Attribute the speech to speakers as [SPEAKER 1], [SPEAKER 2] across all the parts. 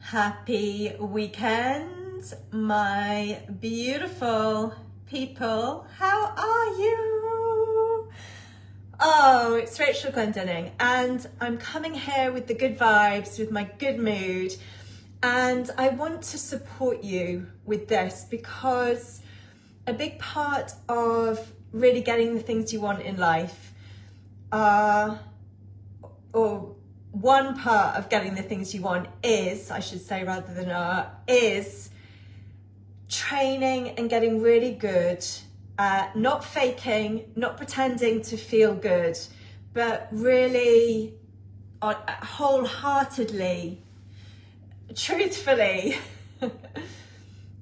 [SPEAKER 1] Happy weekend, my beautiful people. How are you? Oh, it's Rachel Glendinning, and I'm coming here with the good vibes, with my good mood, and I want to support you with this because a big part of really getting the things you want in life or one part of getting the things you want is, I should say rather than is training and getting really good at not faking, not pretending to feel good, but really wholeheartedly, truthfully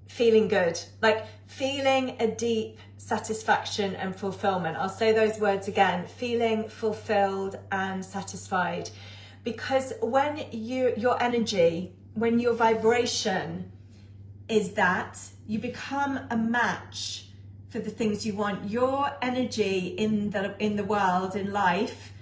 [SPEAKER 1] feeling good, like feeling a deep satisfaction and fulfillment. I'll say those words again, feeling fulfilled and satisfied. Because when your energy, when your vibration is that, you become a match for the things you want. Your energy in the world, in life,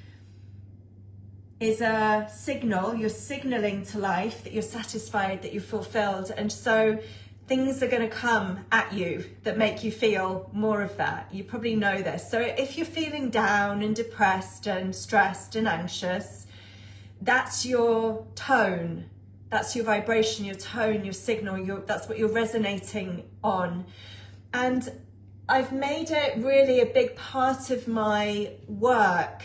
[SPEAKER 1] is a signal. You're signaling to life that you're satisfied, that you're fulfilled. And so things are going to come at you that make you feel more of that. You probably know this. So if you're feeling down and depressed and stressed and anxious, that's your tone, that's your vibration, your tone, your signal, that's what you're resonating on. And I've made it really a big part of my work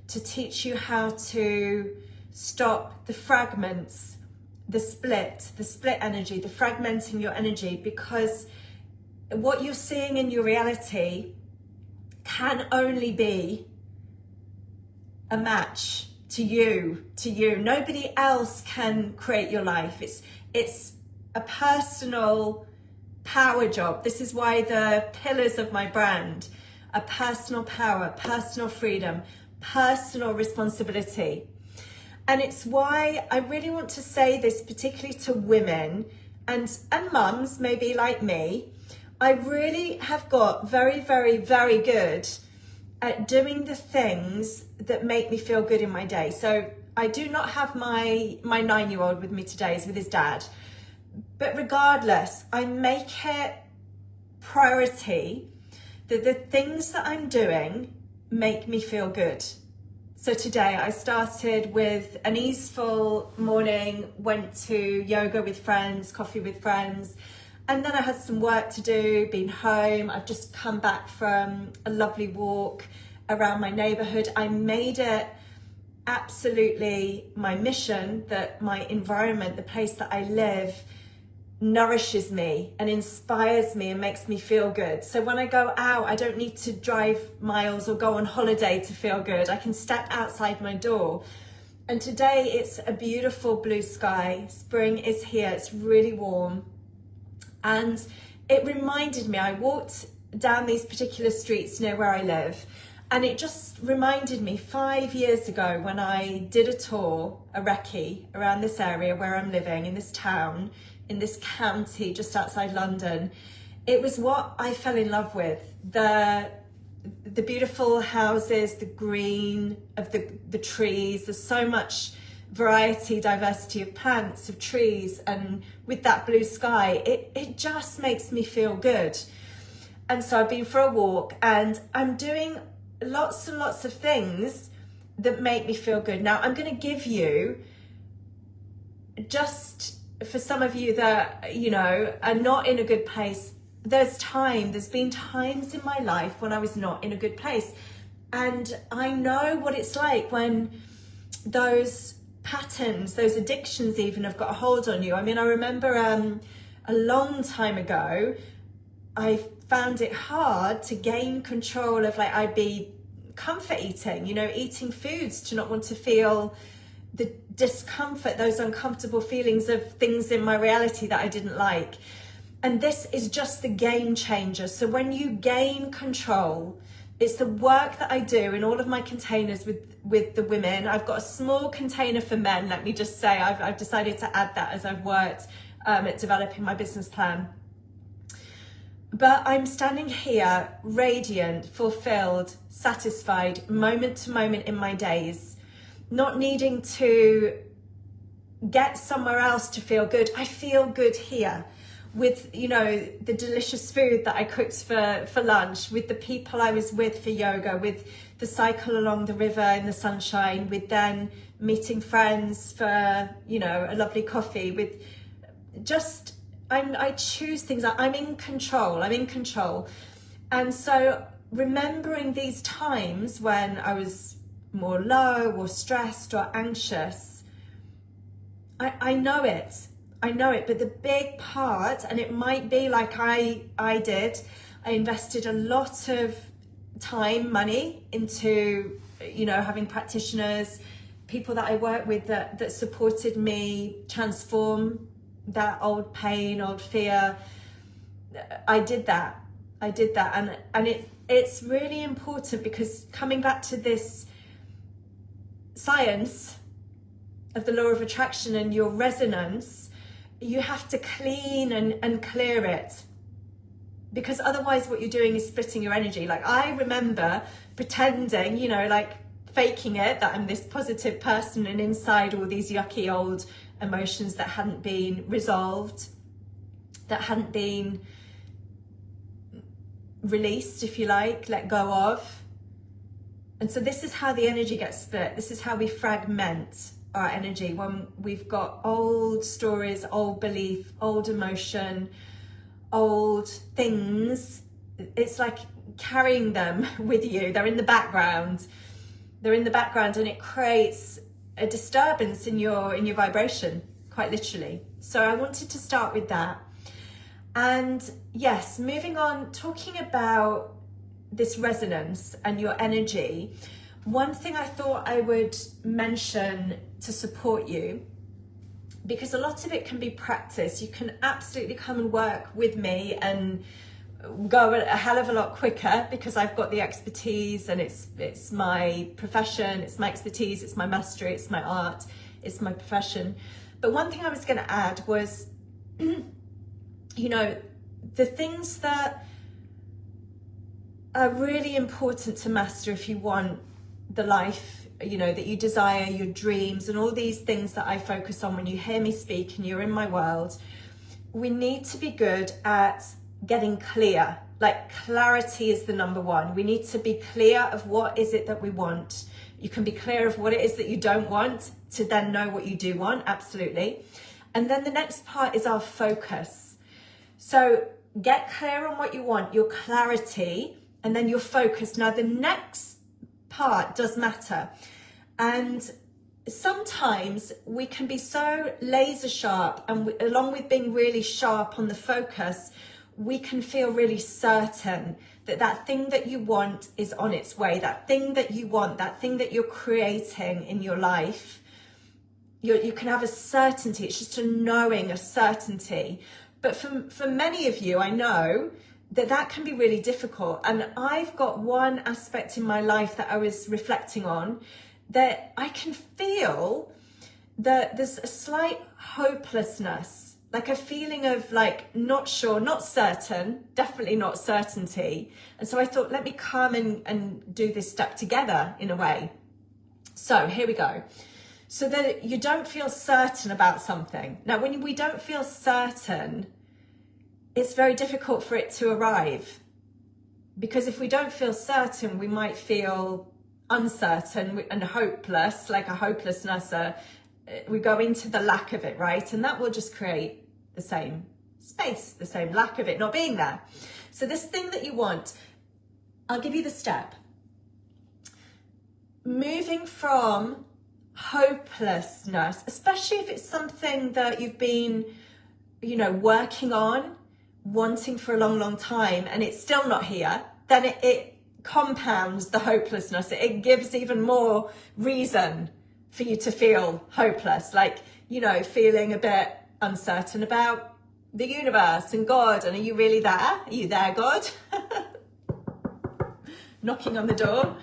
[SPEAKER 1] to teach you how to stop the fragments, the split energy, the fragmenting your energy, because what you're seeing in your reality can only be a match to you. Nobody else can create your life. It's a personal power job. This is why the pillars of my brand are personal power, personal freedom, personal responsibility. And it's why I really want to say this, particularly to women and mums, maybe like me. I really have got very, very, very good at doing the things that make me feel good in my day. So I do not have my 9-year-old with me today, he's with his dad. But regardless, I make it priority that the things that I'm doing make me feel good. So today I started with an easeful morning, went to yoga with friends, coffee with friends, and then I had some work to do, been home. I've just come back from a lovely walk around my neighborhood. I made it absolutely my mission that my environment, the place that I live, nourishes me and inspires me and makes me feel good. So when I go out, I don't need to drive miles or go on holiday to feel good. I can step outside my door. And today it's a beautiful blue sky. Spring is here, it's really warm. And it reminded me, I walked down these particular streets near where I live, and it just reminded me 5 years ago when I did a tour, a recce, around this area where I'm living, in this town, in this county just outside London. It was what I fell in love with. The beautiful houses, the green of the trees. There's so much variety, diversity of plants, of trees, and with that blue sky, it just makes me feel good. And so I've been for a walk and I'm doing lots and lots of things that make me feel good. Now I'm going to give you, just for some of you that, are not in a good place, there's been times in my life when I was not in a good place. And I know what it's like when those patterns, those addictions even, have got a hold on you. I mean, I remember a long time ago, I found it hard to gain control of, like, I'd be comfort eating, eating foods to not want to feel the discomfort, those uncomfortable feelings of things in my reality that I didn't like. And this is just the game changer. So when you gain control, it's the work that I do in all of my containers with the women. I've got a small container for men, let me just say. I've decided to add that as I've worked at developing my business plan. But I'm standing here radiant, fulfilled, satisfied, moment to moment in my days, not needing to get somewhere else to feel good. I feel good here with, you know, the delicious food that I cooked for lunch, with the people I was with for yoga, with the cycle along the river in the sunshine, with then meeting friends for, you know, a lovely coffee, with just, I choose things. I'm in control. And so remembering these times when I was more low or stressed or anxious, I know it, but the big part, and it might be like I invested a lot of time, money into, you know, having practitioners, people that I work with that supported me transform that old pain, old fear. I did that, and it's really important, because coming back to this science of the law of attraction and your resonance, you have to clean and clear it, because otherwise what you're doing is splitting your energy. Like, I remember pretending, you know, like faking it, that I'm this positive person, and inside all these yucky old emotions that hadn't been resolved, that hadn't been released, if you like, let go of. And so this is how the energy gets split. This is how we fragment our energy, when we've got old stories, old belief, old emotion, old things. It's like carrying them with you. They're in the background, and it creates a disturbance in your vibration, quite literally. So I wanted to start with that. And yes, moving on, talking about this resonance and your energy, one thing I thought I would mention to support you, because a lot of it can be practice. You can absolutely come and work with me and go a hell of a lot quicker, because I've got the expertise, and it's my profession, it's my expertise, it's my mastery, it's my art, it's my profession. But one thing I was going to add was, you know, the things that are really important to master if you want the life, you know, that you desire, your dreams, and all these things that I focus on when you hear me speak and you're in my world. We need to be good at getting clear. Like, clarity is the number one. We need to be clear of what is it that we want. You can be clear of what it is that you don't want to then know what you do want, absolutely. And then the next part is our focus. So get clear on what you want, your clarity, and then your focus. Now the next part does matter. And sometimes we can be so laser sharp, and along with being really sharp on the focus, we can feel really certain that that thing that you want is on its way, that thing that you want, that thing that you're creating in your life. You can have a certainty. It's just a knowing, a certainty. But for many of you, I know that can be really difficult. And I've got one aspect in my life that I was reflecting on, that I can feel that there's a slight hopelessness, like a feeling of like, not sure, not certain, definitely not certainty. And so I thought, let me come and do this step together in a way. So here we go. So that you don't feel certain about something. Now, when we don't feel certain, it's very difficult for it to arrive. Because if we don't feel certain, we might feel uncertain and hopeless, like a hopelessness. We go into the lack of it, right? And that will just create the same space, the same lack of it not being there. So this thing that you want, I'll give you the step. Moving from hopelessness, especially if it's something that you've been, you know, working on, wanting for a long time, and it's still not here, then it compounds the hopelessness. It gives even more reason for you to feel hopeless, like, you know, feeling a bit uncertain about the universe and God. And are you really there? Are you there, God? Knocking on the door.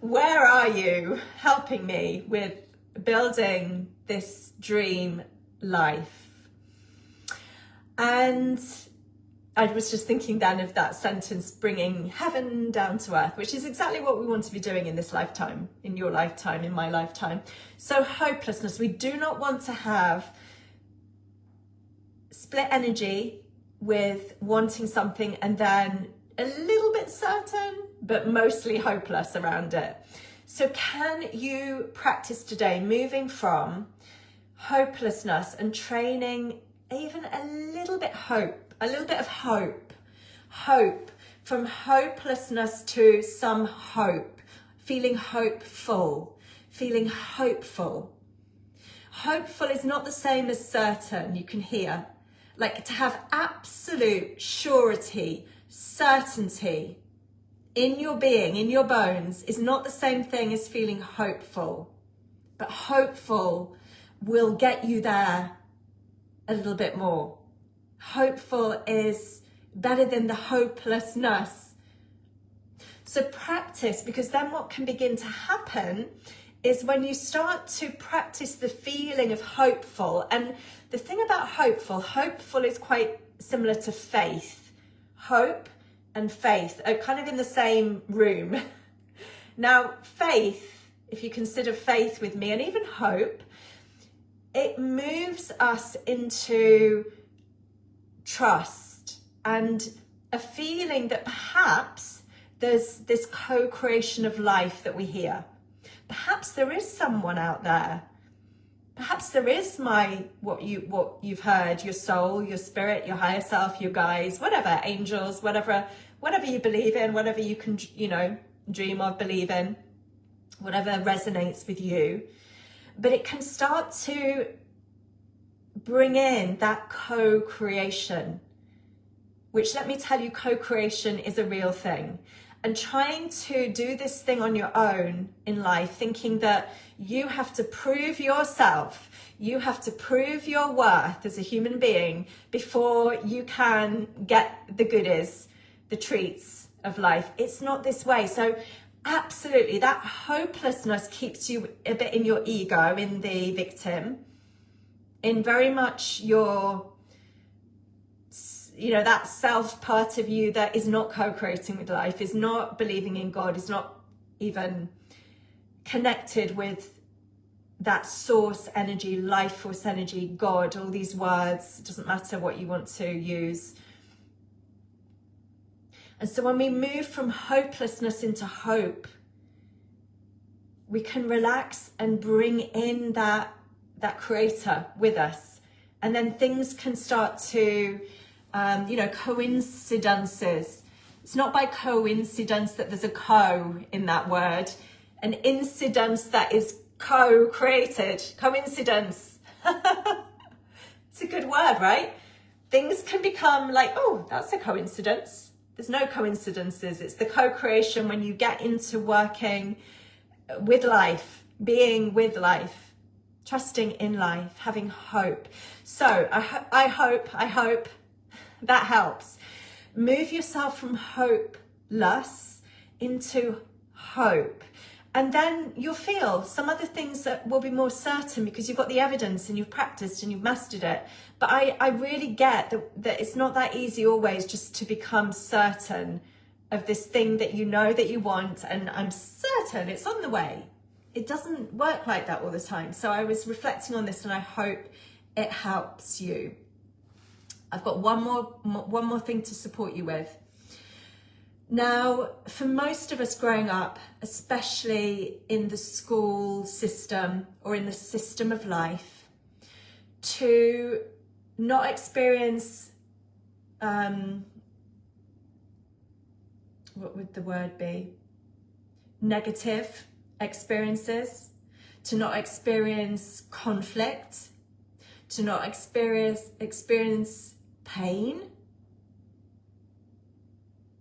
[SPEAKER 1] Where are you helping me with building this dream life? And I was just thinking then of that sentence, bringing heaven down to earth, which is exactly what we want to be doing in this lifetime, in your lifetime, in my lifetime. So hopelessness, we do not want to have split energy with wanting something and then a little bit certain, but mostly hopeless around it. So can you practice today moving from hopelessness and training even a little bit of hope, from hopelessness to some hope, feeling hopeful. Hopeful is not the same as certain, you can hear. Like to have absolute surety, certainty in your being, in your bones, is not the same thing as feeling hopeful. But hopeful will get you there a little bit more. Hopeful is better than the hopelessness. So practice, because then what can begin to happen is when you start to practice the feeling of hopeful, and the thing about hopeful is quite similar to faith. Hope and faith are kind of in the same room. Now, faith, if you consider faith with me, and even hope, it moves us into trust and a feeling that perhaps there's this co-creation of life that we hear. Perhaps there is someone out there. Perhaps there is what you've heard, your soul, your spirit, your higher self, your guides, whatever, angels, whatever you believe in, whatever you can, dream of, believe in, whatever resonates with you. But it can start to bring in that co-creation, which, let me tell you, co-creation is a real thing. And trying to do this thing on your own in life, thinking that you have to prove yourself, you have to prove your worth as a human being before you can get the goodies, the treats of life. It's not this way. So absolutely, that hopelessness keeps you a bit in your ego, in the victim, in very much your, that self part of you that is not co-creating with life, is not believing in God, is not even connected with that source energy, life force energy, God, all these words. It doesn't matter what you want to use. And so when we move from hopelessness into hope, we can relax and bring in that creator with us. And then things can start to, coincidences. It's not by coincidence that there's a co in that word. An incidence that is co-created. Coincidence. It's a good word, right? Things can become like, oh, that's a coincidence. There's no coincidences. It's the co-creation when you get into working with life, being with life, trusting in life, having hope. So I hope that helps. Move yourself from hopeless into hope. And then you'll feel some other things that will be more certain because you've got the evidence and you've practiced and you've mastered it. But I really get that it's not that easy always just to become certain of this thing that you know that you want, and I'm certain it's on the way. It doesn't work like that all the time. So I was reflecting on this and I hope it helps you. I've got one more thing to support you with. Now, for most of us growing up, especially in the school system or in the system of life, to not experience, what would the word be? Negative experiences, to not experience conflict, to not experience pain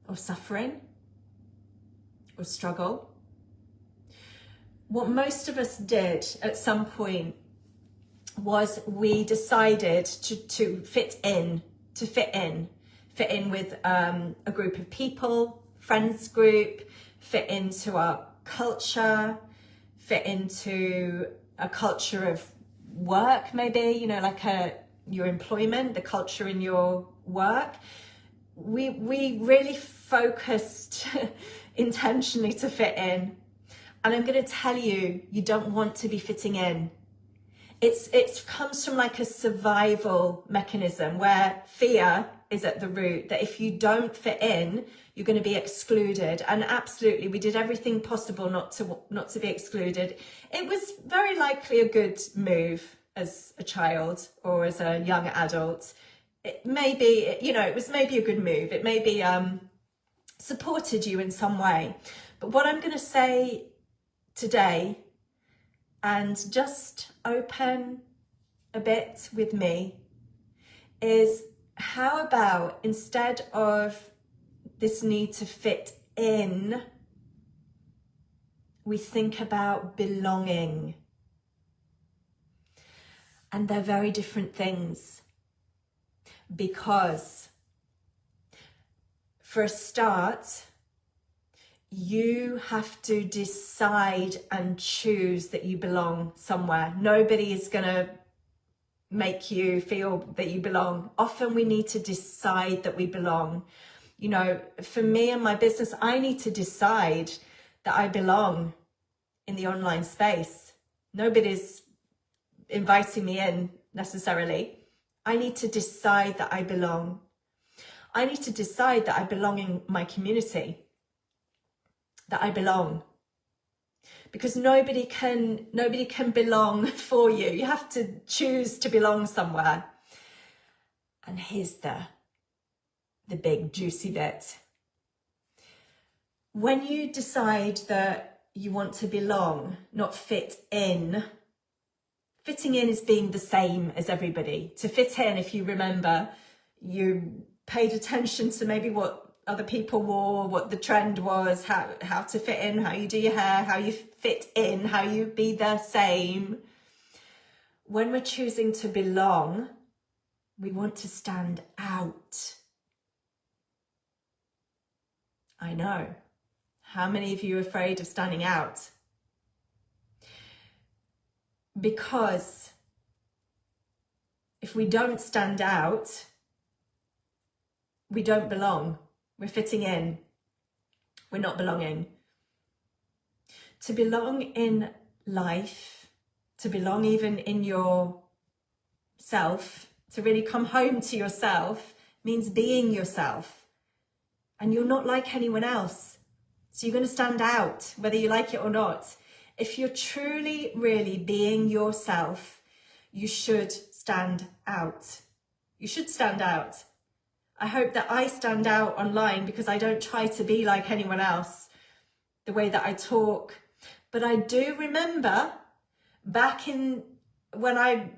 [SPEAKER 1] or suffering or struggle. What most of us did at some point was we decided to fit in with a group of people, friends group, fit into our culture, fit into a culture of work, maybe, like your employment, the culture in your work. we really focused intentionally to fit in. And I'm going to tell you, you don't want to be fitting in. It comes from like a survival mechanism where fear is at the root, that if you don't fit in, you're going to be excluded. And absolutely, we did everything possible not to be excluded. It was very likely a good move as a child or as a young adult. It may be, you know, it was maybe a good move. It maybe supported you in some way. But what I'm going to say today, and just open a bit with me, is how about instead of this need to fit in, we think about belonging. And they're very different things, because for a start, you have to decide and choose that you belong somewhere. Nobody is going to make you feel that you belong. Often we need to decide that we belong. You know, for me and my business, I need to decide that I belong in the online space. Nobody's inviting me in necessarily. I need to decide that I belong. I need to decide that I belong in my community, that I belong. Because nobody can belong for you. You have to choose to belong somewhere. And here's the big juicy bit. When you decide that you want to belong, not fit in, fitting in is being the same as everybody. To fit in, if you remember, you paid attention to maybe what other people wore, what the trend was, how to fit in, how you do your hair, how you fit in, how you be the same. When we're choosing to belong, we want to stand out. I know. How many of you are afraid of standing out? Because if we don't stand out, we don't belong. We're fitting in. We're not belonging. To belong in life, to belong even in yourself, to really come home to yourself, means being yourself. And you're not like anyone else. So you're going to stand out, whether you like it or not. If you're truly, really being yourself, you should stand out. You should stand out. I hope that I stand out online because I don't try to be like anyone else, the way that I talk. But I do remember back in when I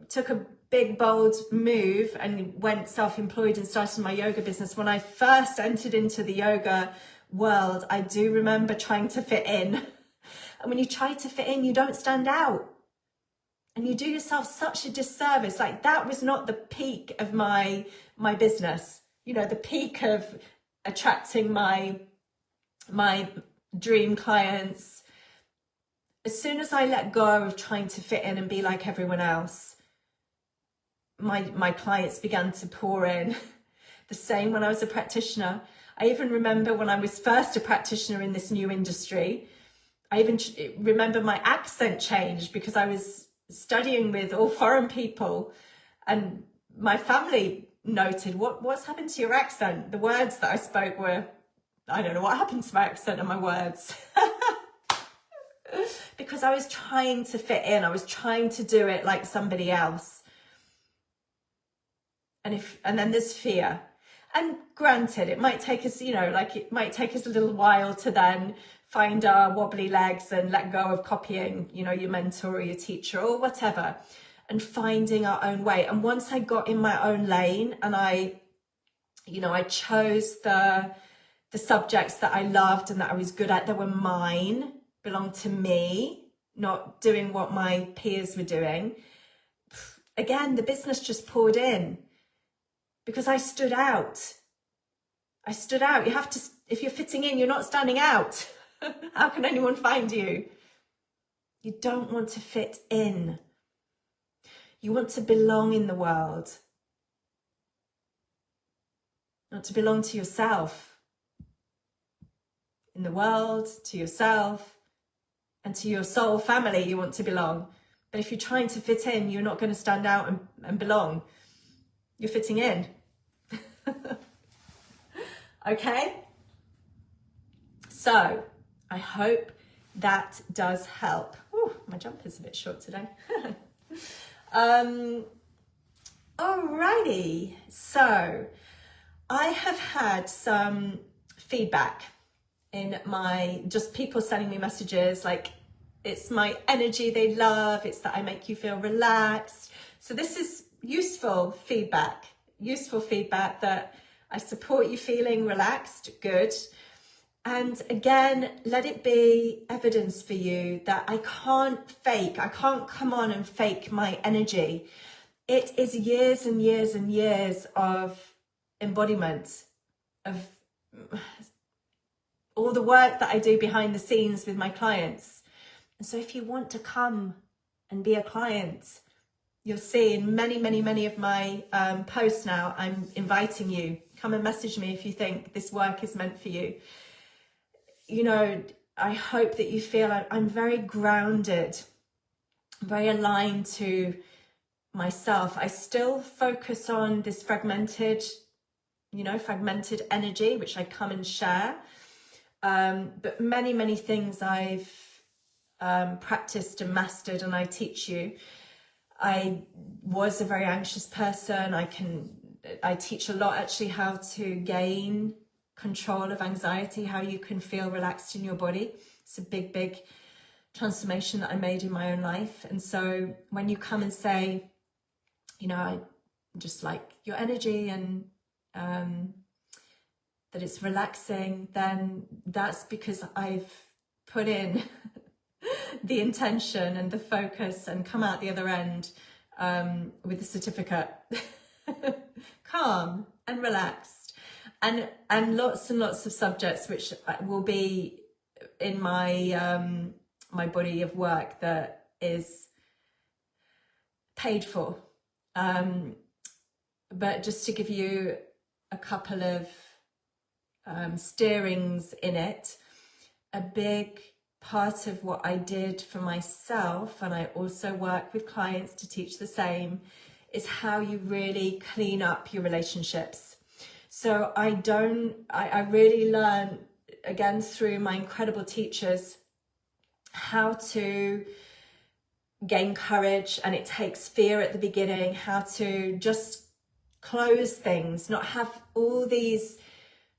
[SPEAKER 1] took a big, bold move and went self-employed and started my yoga business, when I first entered into the yoga world, I do remember trying to fit in. And when you try to fit in, you don't stand out. And you do yourself such a disservice. Like, that was not the peak of my business. You know, the peak of attracting my dream clients. As soon as I let go of trying to fit in and be like everyone else, my clients began to pour in. The same when I was a practitioner. I even remember when I was first a practitioner in this new industry, I even remember my accent changed because I was studying with all foreign people, and my family noted, what's happened to your accent? The words that I spoke were, I don't know what happened to my accent and my words. Because I was trying to fit in. I was trying to do it like somebody else. And then there's fear. And granted, it might take us, it might take us a little while to then find our wobbly legs and let go of copying, your mentor or your teacher or whatever, and finding our own way. And once I got in my own lane and I chose the subjects that I loved and that I was good at, that were mine, belonged to me, not doing what my peers were doing. Again, the business just poured in because I stood out. You have to, if you're fitting in, you're not standing out. How can anyone find you? You don't want to fit in. You want to belong in the world. want to belong to yourself, in the world, to yourself, and to your soul family you want to belong. But if you're trying to fit in, you're not going to stand out and belong. You're fitting in. Okay? So, I hope that does help. Ooh, my jumper's a bit short today. Alrighty, so I have had some feedback in my, just people sending me messages like, it's my energy they love, it's that I make you feel relaxed. So this is useful feedback that I support you feeling relaxed, good. And again, let it be evidence for you that I can't come on and fake my energy. It is years and years and years of embodiment, of all the work that I do behind the scenes with my clients. And so if you want to come and be a client, you'll see in many of my posts now, I'm inviting you. Come and message me if you think this work is meant for you. You know, I hope that you feel I'm very grounded, very aligned to myself. I still focus on this fragmented energy, which I come and share. But many things I've practiced and mastered, and I teach you. I was a very anxious person. I teach a lot actually how to gain control of anxiety, how you can feel relaxed in your body. It's a big transformation that I made in my own life. And so when you come and say, you know, I just like your energy and that it's relaxing, then that's because I've put in the intention and the focus and come out the other end with the certificate. Calm and relaxed, and lots of subjects which will be in my my body of work that is paid for. But just to give you a couple of steerings in it, a big part of what I did for myself, and I also work with clients to teach the same, is how you really clean up your relationships. So I really learned, again, through my incredible teachers, how to gain courage, and it takes fear at the beginning, how to just close things, not have all these,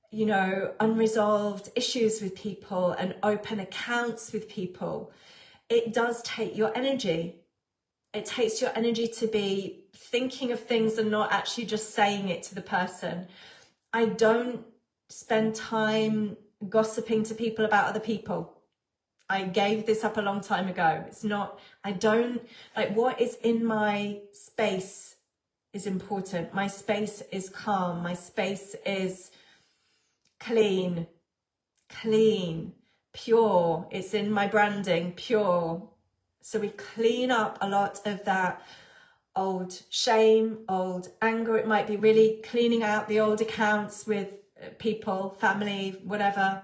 [SPEAKER 1] you know, unresolved issues with people and open accounts with people. It does take your energy. It takes your energy to be thinking of things and not actually just saying it to the person. I don't spend time gossiping to people about other people. I gave this up a long time ago. I don't, like, what is in my space is important. My space is calm. My space is clean, pure. It's in my branding, pure. So we clean up a lot of that old shame, old anger. It might be really cleaning out the old accounts with people, family, whatever,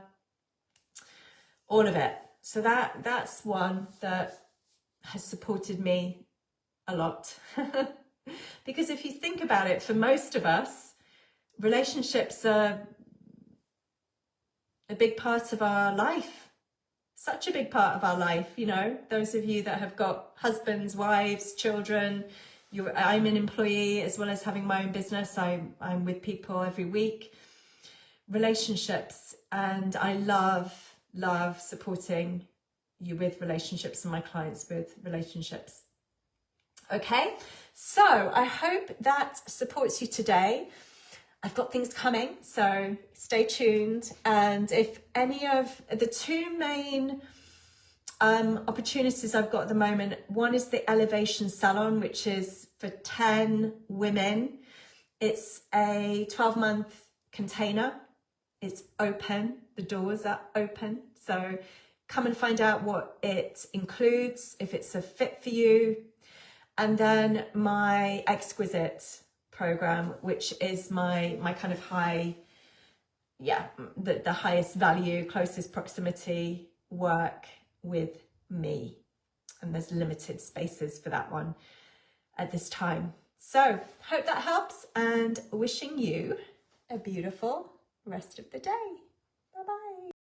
[SPEAKER 1] all of it. So that's one that has supported me a lot. Because if you think about it, for most of us, relationships are a big part of our life. Such a big part of our life, you know, those of you that have got husbands, wives, children. I'm an employee as well as having my own business. I'm with people every week. Relationships, and I love supporting you with relationships and my clients with relationships. Okay, so I hope that supports you today. I've got things coming, so stay tuned. And if any of the two main opportunities I've got at the moment, one is the Elevation Salon, which is for 10 women. It's a 12-month container. It's open, the doors are open. So come and find out what it includes, if it's a fit for you. And then my Exquisite program, which is my kind of high yeah, the highest value, closest proximity work with me. And there's limited spaces for that one at this time. So hope that helps, and wishing you a beautiful rest of the day.